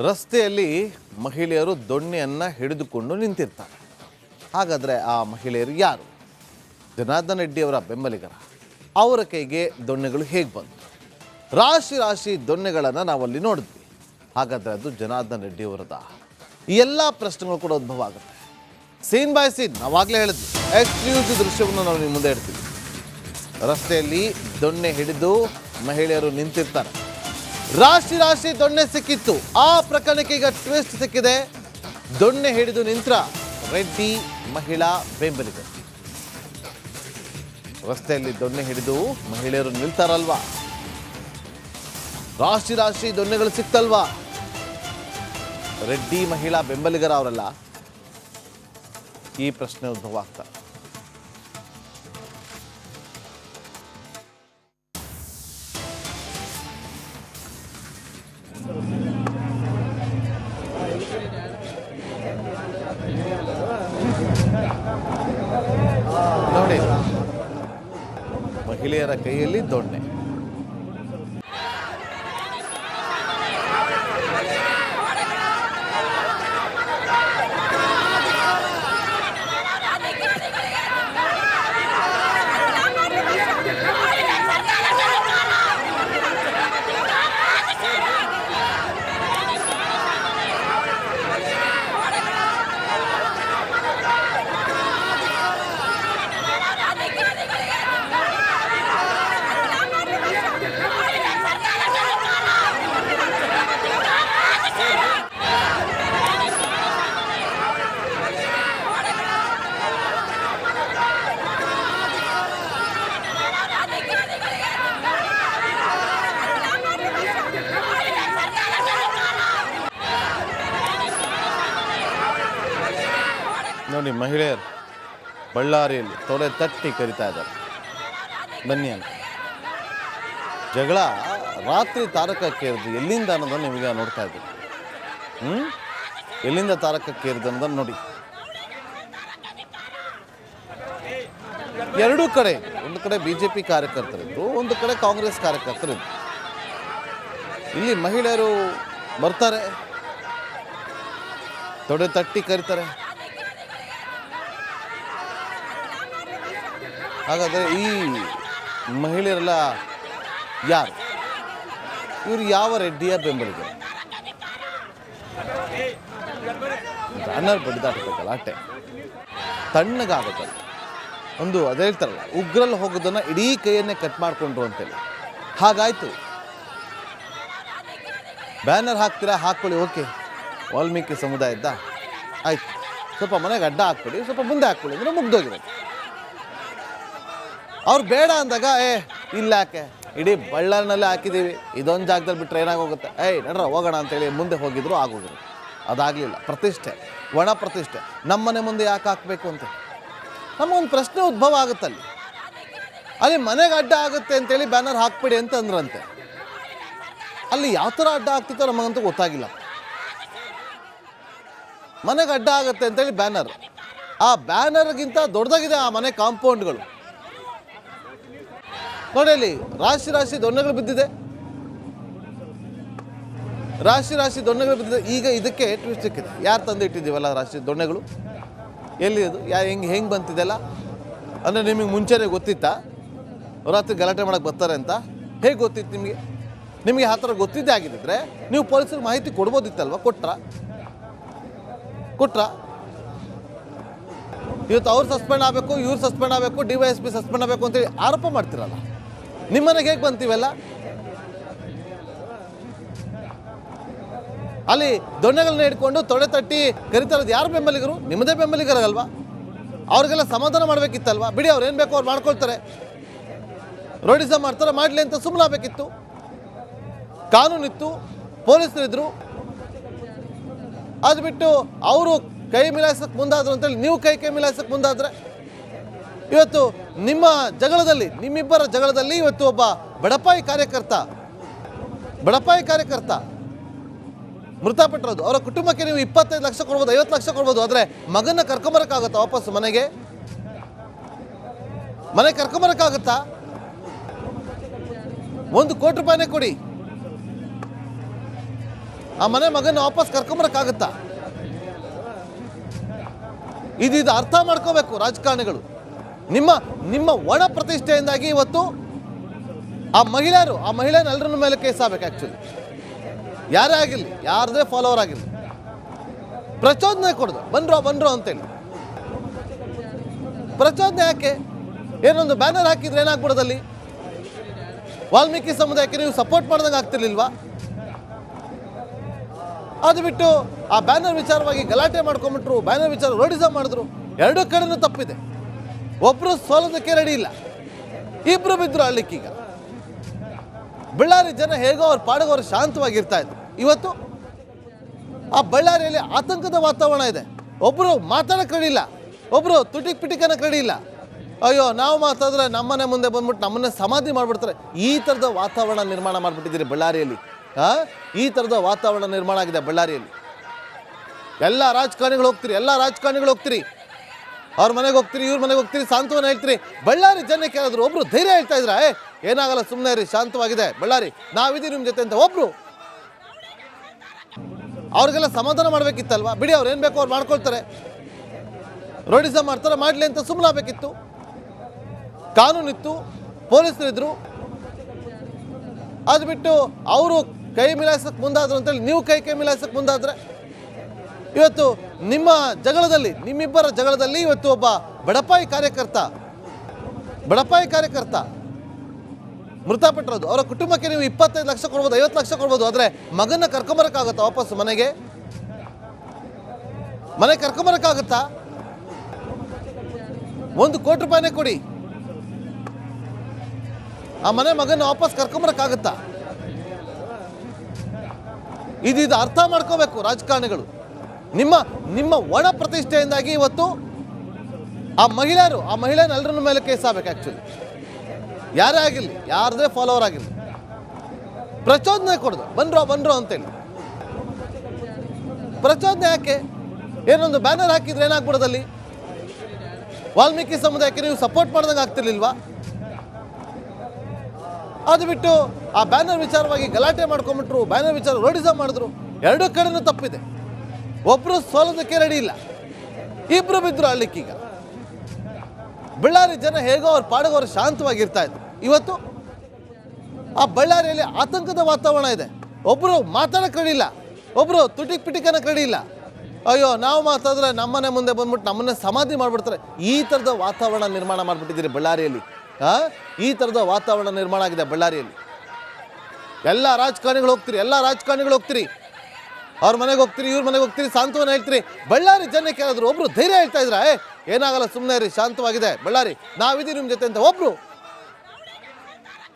ರಸ್ತೆಯಲ್ಲಿ ಮಹಿಳೆಯರು ದೊಣ್ಣೆಯನ್ನು ಹಿಡಿದುಕೊಂಡು ನಿಂತಿರ್ತಾರೆ. ಹಾಗಾದರೆ ಆ ಮಹಿಳೆಯರು ಯಾರು? ಜನಾರ್ದನ್ ರೆಡ್ಡಿ ಅವರ ಬೆಂಬಲಿಗರ? ಅವರ ಕೈಗೆ ದೊಣ್ಣೆಗಳು ಹೇಗೆ ಬಂತು? ರಾಶಿ ರಾಶಿ ದೊಣ್ಣೆಗಳನ್ನು ನಾವಲ್ಲಿ ನೋಡಿದ್ವಿ. ಹಾಗಾದರೆ ಅದು ಜನಾರ್ದನ್ ರೆಡ್ಡಿ ಅವರದ? ಈ ಎಲ್ಲ ಪ್ರಶ್ನೆಗಳು ಕೂಡ ಉದ್ಭವ ಆಗುತ್ತೆ. ಸೀನ್ ಬೈ ಸೀನ್ ನಾವಾಗಲೇ ಹೇಳಿದ್ವಿ, ಎಕ್ಸ್ಕ್ಲೂಸಿವ್ ದೃಶ್ಯವನ್ನು ನಾವು ನಿಮ್ಮ ಮುಂದೆ ಇಡ್ತೀವಿ. ರಸ್ತೆಯಲ್ಲಿ ದೊಣ್ಣೆ ಹಿಡಿದು ಮಹಿಳೆಯರು ನಿಂತಿರ್ತಾರೆ. ರಾಶಿ ರಾಶಿ ದೊಣ್ಣೆ ಸಿಕ್ಕಿತ್ತು. ಆ ಪ್ರಕರಣಕ್ಕೆ ಈಗ ಟ್ವಿಸ್ಟ್ ಸಿಕ್ಕಿದೆ. ದೊಣ್ಣೆ ಹಿಡಿದು ನಿಂತ್ರ ರೆಡ್ಡಿ ಮಹಿಳಾ ಬೆಂಬಲಿಗರು. ರಸ್ತೆಯಲ್ಲಿ ದೊಣ್ಣೆ ಹಿಡಿದು ಮಹಿಳೆಯರು ನಿಲ್ತಾರಲ್ವಾ, ರಾಶಿ ರಾಶಿ ದೊಣ್ಣೆಗಳು ಸಿಕ್ತಲ್ವಾ, ರೆಡ್ಡಿ ಮಹಿಳಾ ಬೆಂಬಲಿಗರ ಅವರಲ್ಲ? ಈ ಪ್ರಶ್ನೆ ಉದ್ಭವ ಆಗ್ತಾರೆ. ನೋಡಿ, ಮಹಿಳೆಯರ ಕೈಯಲ್ಲಿ ದೊಣ್ಣೆ. ನೋಡಿ, ಮಹಿಳೆಯರು ಬಳ್ಳಾರಿಯಲ್ಲಿ ತೊಡೆ ತಟ್ಟಿ ಕರಿತಾ ಇದ್ದಾರೆ, ಬನ್ನಿ ಅಂತ. ಜಗಳ ರಾತ್ರಿ ತಾರಕಕ್ಕೇರಿದ್ದು ಎಲ್ಲಿಂದ ಅನ್ನೋದನ್ನು ನಿಮಗೆ ನೋಡ್ತಾ ಇದ್ದೀವಿ. ಎಲ್ಲಿಂದ ತಾರಕಕ್ಕೇರಿದ್ದು ಅನ್ನೋದನ್ನು ನೋಡಿ. ಎರಡೂ ಕಡೆ, ಒಂದು ಕಡೆ BJP ಕಾರ್ಯಕರ್ತರಿದ್ರು, ಒಂದು ಕಡೆ ಕಾಂಗ್ರೆಸ್ ಕಾರ್ಯಕರ್ತರಿದ್ರು. ಇಲ್ಲಿ ಮಹಿಳೆಯರು ಬರ್ತಾರೆ, ತೊಡೆ ತಟ್ಟಿ ಕರೀತಾರೆ. ಹಾಗಾದರೆ ಈ ಮಹಿಳೆಯರೆಲ್ಲ ಯಾರು? ಇವರು ಯಾವ ರೆಡ್ಡಿಯ ಬೆಂಬಲಿಗರು? ಬ್ಯಾನರ್ ಬಡಿದಾಟಬೇಕಲ್ಲ, ಅಟ್ಟೆ ತಣ್ಣಗಾಗುತ್ತಲ್ಲ. ಒಂದು ಅದೇ ಹೇಳ್ತಾರಲ್ಲ, ಉಗ್ರಲ್ಲಿ ಹೋಗೋದನ್ನು ಇಡೀ ಕೈಯನ್ನೇ ಕಟ್ ಮಾಡಿಕೊಂಡ್ರು ಅಂತೇಳಿ ಹಾಗಾಯಿತು. ಬ್ಯಾನರ್ ಹಾಕ್ತೀರಾ, ಹಾಕ್ಕೊಳ್ಳಿ, ಓಕೆ, ವಾಲ್ಮೀಕಿ ಸಮುದಾಯದ ಆಯ್ತು. ಸ್ವಲ್ಪ ಮನೆಗೆ ಅಡ್ಡ ಹಾಕ್ಕೊಳ್ಳಿ, ಸ್ವಲ್ಪ ಮುಂದೆ ಹಾಕ್ಕೊಳ್ಳಿ ಅಂದರೆ ಮುಗ್ದೋಗಿರೋದು. ಅವ್ರು ಬೇಡ ಅಂದಾಗ ಇಲ್ಲ, ಯಾಕೆ ಇಡೀ ಬಳ್ಳಾರಿನಲ್ಲೇ ಹಾಕಿದ್ದೀವಿ, ಇದೊಂದು ಜಾಗದಲ್ಲಿ ಬಿಟ್ಟರೆ ಏನಾಗೋಗುತ್ತೆ, ನಡ್ರ ಹೋಗೋಣ ಅಂತೇಳಿ ಮುಂದೆ ಹೋಗಿದ್ರು, ಆಗೋಗಿದ್ರು. ಅದಾಗಲಿಲ್ಲ. ಪ್ರತಿಷ್ಠೆ, ಒಣ ಪ್ರತಿಷ್ಠೆ, ನಮ್ಮನೆ ಮುಂದೆ ಯಾಕೆ ಹಾಕಬೇಕು ಅಂತ ನಮಗೊಂದು ಪ್ರಶ್ನೆ ಉದ್ಭವ ಆಗುತ್ತಲ್ಲಿ. ಅಲ್ಲಿ ಮನೆಗೆ ಅಡ್ಡ ಆಗುತ್ತೆ ಅಂತೇಳಿ ಬ್ಯಾನರ್ ಹಾಕ್ಬಿಡಿ ಅಂತ ಅಂದ್ರಂತೆ. ಅಲ್ಲಿ ಯಾವ ಥರ ಅಡ್ಡ ಆಗ್ತಿತ್ತೋ ನಮಗಂತೂ ಗೊತ್ತಾಗಿಲ್ಲ. ಮನೆಗೆ ಅಡ್ಡ ಆಗುತ್ತೆ ಅಂತೇಳಿ ಬ್ಯಾನರ್, ಆ ಬ್ಯಾನರ್ಗಿಂತ ದೊಡ್ಡದಾಗಿದೆ ಆ ಮನೆ ಕಾಂಪೌಂಡ್ಗಳು. ನೋಡಿ, ಅಲ್ಲಿ ರಾಶಿ ರಾಶಿ ದೊಣ್ಣೆಗಳು ಬಿದ್ದಿದೆ, ರಾಶಿ ರಾಶಿ ದೊಣ್ಣೆಗಳು ಬಿದ್ದಿದೆ. ಈಗ ಇದಕ್ಕೆ ಟ್ವಿಸ್ಟ್ ಸಿಕ್ಕಿದೆ. ಯಾರು ತಂದು ಇಟ್ಟಿದ್ದೀವಲ್ಲ ರಾಶಿ ದೊಣ್ಣೆಗಳು, ಎಲ್ಲಿ ಅದು, ಹೆಂಗೆ ಬಂತಿದೆಲ್ಲ ಅಂದರೆ ನಿಮಗೆ ಮುಂಚೆನೇ ಗೊತ್ತಿತ್ತಾ ರಾತ್ರಿ ಗಲಾಟೆ ಮಾಡೋಕ್ಕೆ ಬರ್ತಾರೆ ಅಂತ? ಹೇಗೆ ಗೊತ್ತಿತ್ತು ನಿಮಗೆ? ನಿಮಗೆ ಆ ಥರ ಗೊತ್ತಿದ್ದೇ ಆಗಿದ್ದರೆ ನೀವು ಪೊಲೀಸರಿಗೆ ಮಾಹಿತಿ ಕೊಡ್ಬೋದಿತ್ತಲ್ವ? ಕೊಟ್ರ ಇವತ್ತು ಅವ್ರು ಸಸ್ಪೆಂಡ್ ಆಗಬೇಕು, ಇವ್ರು ಸಸ್ಪೆಂಡ್ ಆಗಬೇಕು, DYSP ಸಸ್ಪೆಂಡ್ ಆಗಬೇಕು ಅಂತೇಳಿ ಆರೋಪ ಮಾಡ್ತಿರಲ್ಲ. ನಿಮ್ಮನೆಗೆ ಹೇಗೆ ಬಂತೀವಲ್ಲ? ಅಲ್ಲಿ ದೊಣ್ಣೆಗಳನ್ನ ಹಿಡ್ಕೊಂಡು ತೊಡೆ ತಟ್ಟಿ ಕರಿತಾರದು ಯಾರು ಬೆಂಬಲಿಗರು? ನಿಮ್ಮದೇ ಬೆಂಬಲಿಗರಲ್ವಾ? ಅವ್ರಿಗೆಲ್ಲ ಸಮಾಧಾನ ಮಾಡಬೇಕಿತ್ತಲ್ವಾ? ಬಿಡಿ, ಅವ್ರು ಏನು ಬೇಕೋ ಅವ್ರು ಮಾಡ್ಕೊಳ್ತಾರೆ, ರೋಡಿಸಮ್ ಮಾಡ್ತಾರೆ, ಮಾಡಲಿ ಅಂತ ಸುಮ್ಮನೆ ಆಗಬೇಕಿತ್ತು. ಕಾನೂನಿತ್ತು, ಪೊಲೀಸರಿದ್ರು. ಅದು ಬಿಟ್ಟು ಅವರು ಕೈ ಮಿಲಾಯಿಸಕ್ಕೆ ಮುಂದಾದ್ರು ಅಂತೇಳಿ ನೀವು ಕೈ ಮಿಲಾಯಿಸಕ್ಕೆ ಮುಂದಾದರೆ ಇವತ್ತು ನಿಮ್ಮ ಜಗಳದಲ್ಲಿ, ನಿಮ್ಮಿಬ್ಬರ ಜಗಳದಲ್ಲಿ ಇವತ್ತು ಒಬ್ಬ ಬಡಪಾಯಿ ಕಾರ್ಯಕರ್ತ ಮೃತಪಟ್ಟಿರೋದು. ಅವರ ಕುಟುಂಬಕ್ಕೆ ನೀವು 25 ಲಕ್ಷ ಕೊಡ್ಬೋದು, 50 ಲಕ್ಷ ಕೊಡ್ಬೋದು, ಆದರೆ ಮಗನ ಕರ್ಕೊಂಬರಕ್ಕಾಗುತ್ತಾ? ವಾಪಸ್ ಮನೆಗೆ ಕರ್ಕೊಂಬರಕ್ಕಾಗುತ್ತಾ? 1 ಕೋಟಿ ರೂಪಾಯಿನೇ ಕೊಡಿ. ಆ ಮನೆ ಮಗನ ವಾಪಸ್ ಕರ್ಕೊಂಬರಕ್ಕಾಗತ್ತಾ? ಇದು ಅರ್ಥ ಮಾಡ್ಕೋಬೇಕು ರಾಜಕಾರಣಿಗಳು. ನಿಮ್ಮ ಒಣ ಪ್ರತಿಷ್ಠೆಯಿಂದಾಗಿ ಇವತ್ತು ಆ ಮಹಿಳೆಯರು ಎಲ್ಲರ ಮೇಲೆ ಕೇಸ್ ಆಗ್ಬೇಕು. ಆ್ಯಕ್ಚುಲಿ ಯಾರೇ ಆಗಿರಲಿ, ಯಾರದೇ ಫಾಲೋವರ್ ಆಗಿರಲಿ, ಪ್ರಚೋದನೆ ಕೊಡೋದು ಬಂದ್ರು ಅಂತೇಳಿ. ಪ್ರಚೋದನೆ ಯಾಕೆ? ಏನೊಂದು ಬ್ಯಾನರ್ ಹಾಕಿದ್ರೆ ಏನಾಗ್ಬಿಡೋದಲ್ಲಿ? ವಾಲ್ಮೀಕಿ ಸಮುದಾಯಕ್ಕೆ ನೀವು ಸಪೋರ್ಟ್ ಮಾಡ್ದಂಗೆ ಆಗ್ತಿರ್ಲಿಲ್ವಾ? ಅದು ಬಿಟ್ಟು ಆ ಬ್ಯಾನರ್ ವಿಚಾರವಾಗಿ ಗಲಾಟೆ ಮಾಡ್ಕೊಂಬಿಟ್ರು, ಬ್ಯಾನರ್ ವಿಚಾರ ರೋಡಿಸಮ್ ಮಾಡಿದ್ರು. ಎರಡೂ ಕಡೆನೂ ತಪ್ಪಿದೆ. ಒಬ್ಬರು ಸೋಲೋದಕ್ಕೆ ರೆಡಿ ಇಲ್ಲ, ಇಬ್ಬರು ಬಿದ್ದರು ಅಳ್ಳಿಕ್ಕೀಗ. ಬಳ್ಳಾರಿ ಜನ ಹೇಗೋ ಅವ್ರ ಪಾಡಿಗೆ ಅವರು ಶಾಂತವಾಗಿರ್ತಾ ಇದ್ರು. ಇವತ್ತು ಆ ಬಳ್ಳಾರಿಯಲ್ಲಿ ಆತಂಕದ ವಾತಾವರಣ ಇದೆ. ಒಬ್ಬರು ಮಾತಾಡೋಕೆ ರೆಡಿ ಇಲ್ಲ, ಒಬ್ಬರು ಪಿಟಿಕನಕ್ಕೆ ರೆಡಿ ಇಲ್ಲ. ಅಯ್ಯೋ ನಾವು ಮಾತಾಡಿದ್ರೆ ನಮ್ಮನೆ ಮುಂದೆ ಬಂದ್ಬಿಟ್ಟು ನಮ್ಮನ್ನೇ ಸಮಾಧಿ ಮಾಡಿಬಿಡ್ತಾರೆ. ಈ ಥರದ ವಾತಾವರಣ ನಿರ್ಮಾಣ ಮಾಡಿಬಿಟ್ಟಿದ್ದೀರಿ ಬಳ್ಳಾರಿಯಲ್ಲಿ. ಈ ಥರದ ವಾತಾವರಣ ನಿರ್ಮಾಣ ಆಗಿದೆ ಬಳ್ಳಾರಿಯಲ್ಲಿ. ಎಲ್ಲ ರಾಜಕಾರಣಿಗಳು ಹೋಗ್ತೀರಿ, ಅವ್ರ ಮನೆಗೆ ಹೋಗ್ತೀರಿ, ಇವ್ರ ಮನೆಗೆ ಹೋಗ್ತೀರಿ, ಸಾಂತ್ವನ ಹೇಳ್ತೀರಿ. ಬಳ್ಳಾರಿ ಜನಕ್ಕೆ ಯಾರಾದರೂ ಒಬ್ರು ಧೈರ್ಯ ಹೇಳ್ತಾ ಇದ್ರ ಏನಾಗಲ್ಲ, ಸುಮ್ಮನೆ ಇರಿ, ಶಾಂತವಾಗಿದೆ ಬಳ್ಳಾರಿ, ನಾವಿದ್ದೀವಿ ನಿಮ್ಮ ಜೊತೆ ಅಂತ ಒಬ್ರು ಅವ್ರಿಗೆಲ್ಲ ಸಮಾಧಾನ ಮಾಡಬೇಕಿತ್ತಲ್ವಾ? ಬಿಡಿ, ಅವ್ರು ಏನು ಬೇಕೋ ಅವ್ರು ಮಾಡ್ಕೊಳ್ತಾರೆ, ರೋಡಿಸಮ್ ಮಾಡ್ತಾರೆ, ಮಾಡಲಿ ಅಂತ ಸುಮ್ಮನೆ ಆಗಬೇಕಿತ್ತು. ಕಾನೂನಿತ್ತು, ಪೊಲೀಸರಿದ್ರು. ಅದು ಬಿಟ್ಟು ಅವರು ಕೈ ಮಿಲಾಯಿಸಕ್ಕೆ ಮುಂದಾದ್ರು ಅಂತೇಳಿ ನೀವು ಕೈ ಮಿಲಾಯಿಸಕ್ಕೆ ಮುಂದಾದ್ರೆ ಇವತ್ತು ನಿಮ್ಮಿಬ್ಬರ ಜಗಳದಲ್ಲಿ ಇವತ್ತು ಒಬ್ಬ ಬಡಪಾಯಿ ಕಾರ್ಯಕರ್ತ ಮೃತಪಟ್ಟಿರೋದು. ಅವರ ಕುಟುಂಬಕ್ಕೆ ನೀವು 25 ಲಕ್ಷ ಕೊಡ್ಬೋದು, 50 ಲಕ್ಷ ಕೊಡ್ಬೋದು. ಆದರೆ ಮಗನ ಕರ್ಕೊಂಬರಕ್ಕಾಗತ್ತಾ? ವಾಪಸ್ ಮನೆ ಕರ್ಕೊಂಬರಕ್ಕಾಗತ್ತಾ? 1 ಕೋಟಿ ರೂಪಾಯಿನೇ ಕೊಡಿ, ಆ ಮಗನ ವಾಪಸ್ ಕರ್ಕೊಂಬರಕ್ಕಾಗತ್ತಾ? ಇದು ಅರ್ಥ ಮಾಡ್ಕೋಬೇಕು ರಾಜಕಾರಣಿಗಳು. ನಿಮ್ಮ ಒಣ ಪ್ರತಿಷ್ಠೆಯಿಂದಾಗಿ ಇವತ್ತು ಆ ಮಹಿಳೆಯರು ಎಲ್ಲರ ಮೇಲೆ ಕೇಸ್ ಆಗ್ಬೇಕು. ಆ್ಯಕ್ಚುಲಿ ಯಾರೇ ಆಗಿರಲಿ, ಯಾರದೇ ಫಾಲೋವರ್ ಆಗಿರಲಿ, ಪ್ರಚೋದನೆ ಕೊಡೋದು ಬಂದ್ರು ಅಂತೇಳಿ. ಪ್ರಚೋದನೆ ಯಾಕೆ? ಏನೊಂದು ಬ್ಯಾನರ್ ಹಾಕಿದ್ರೆ ಏನಾಗ್ಬಿಡೋದಲ್ಲಿ? ವಾಲ್ಮೀಕಿ ಸಮುದಾಯಕ್ಕೆ ನೀವು ಸಪೋರ್ಟ್ ಮಾಡ್ದಂಗೆ ಆಗ್ತಿರ್ಲಿಲ್ವಾ? ಅದು ಬಿಟ್ಟು ಆ ಬ್ಯಾನರ್ ವಿಚಾರವಾಗಿ ಗಲಾಟೆ ಮಾಡ್ಕೊಂಬಿಟ್ರು, ಬ್ಯಾನರ್ ವಿಚಾರ ರೋಡಿಸಮ್ ಮಾಡಿದ್ರು. ಎರಡೂ ಕಡೆನೂ ತಪ್ಪಿದೆ. ಒಬ್ಬರು ಸೋಲೋದಕ್ಕೆ ರೆಡಿ ಇಲ್ಲ, ಇಬ್ಬರು ಬಿದ್ದರು ಅಳ್ಳಿಕ್ಕೀಗ. ಬಳ್ಳಾರಿ ಜನ ಹೇಗೋ ಅವ್ರ ಪಾಡಿಗೆ ಅವರು ಶಾಂತವಾಗಿರ್ತಾ ಇದ್ರು. ಇವತ್ತು ಆ ಬಳ್ಳಾರಿಯಲ್ಲಿ ಆತಂಕದ ವಾತಾವರಣ ಇದೆ. ಒಬ್ಬರು ಮಾತಾಡೋಕೆ ರೆಡಿ ಇಲ್ಲ, ಒಬ್ಬರು ಪಿಟಿಕನಕ್ಕೆ ರೆಡಿ ಇಲ್ಲ. ಅಯ್ಯೋ ನಾವು ಮಾತಾಡಿದ್ರೆ ನಮ್ಮನೆ ಮುಂದೆ ಬಂದ್ಬಿಟ್ಟು ನಮ್ಮನ್ನೇ ಸಮಾಧಿ ಮಾಡಿಬಿಡ್ತಾರೆ. ಈ ಥರದ ವಾತಾವರಣ ನಿರ್ಮಾಣ ಮಾಡಿಬಿಟ್ಟಿದ್ದೀರಿ ಬಳ್ಳಾರಿಯಲ್ಲಿ. ಈ ಥರದ ವಾತಾವರಣ ನಿರ್ಮಾಣ ಆಗಿದೆ ಬಳ್ಳಾರಿಯಲ್ಲಿ. ಎಲ್ಲ ರಾಜಕಾರಣಿಗಳು ಹೋಗ್ತೀರಿ, ಅವ್ರ ಮನೆಗೆ ಹೋಗ್ತೀರಿ, ಇವ್ರ ಮನೆಗೆ ಹೋಗ್ತೀರಿ, ಸಾಂತ್ವನ ಹೇಳ್ತೀರಿ. ಬಳ್ಳಾರಿ ಜನಕ್ಕೆ ಯಾರಾದರೂ ಒಬ್ರು ಧೈರ್ಯ ಹೇಳ್ತಾ ಇದ್ರ ಏನಾಗಲ್ಲ, ಸುಮ್ಮನೆ ಇರಿ, ಶಾಂತವಾಗಿದೆ ಬಳ್ಳಾರಿ, ನಾವಿದ್ದೀವಿ ನಿಮ್ಮ ಜೊತೆ ಅಂತ ಒಬ್ರು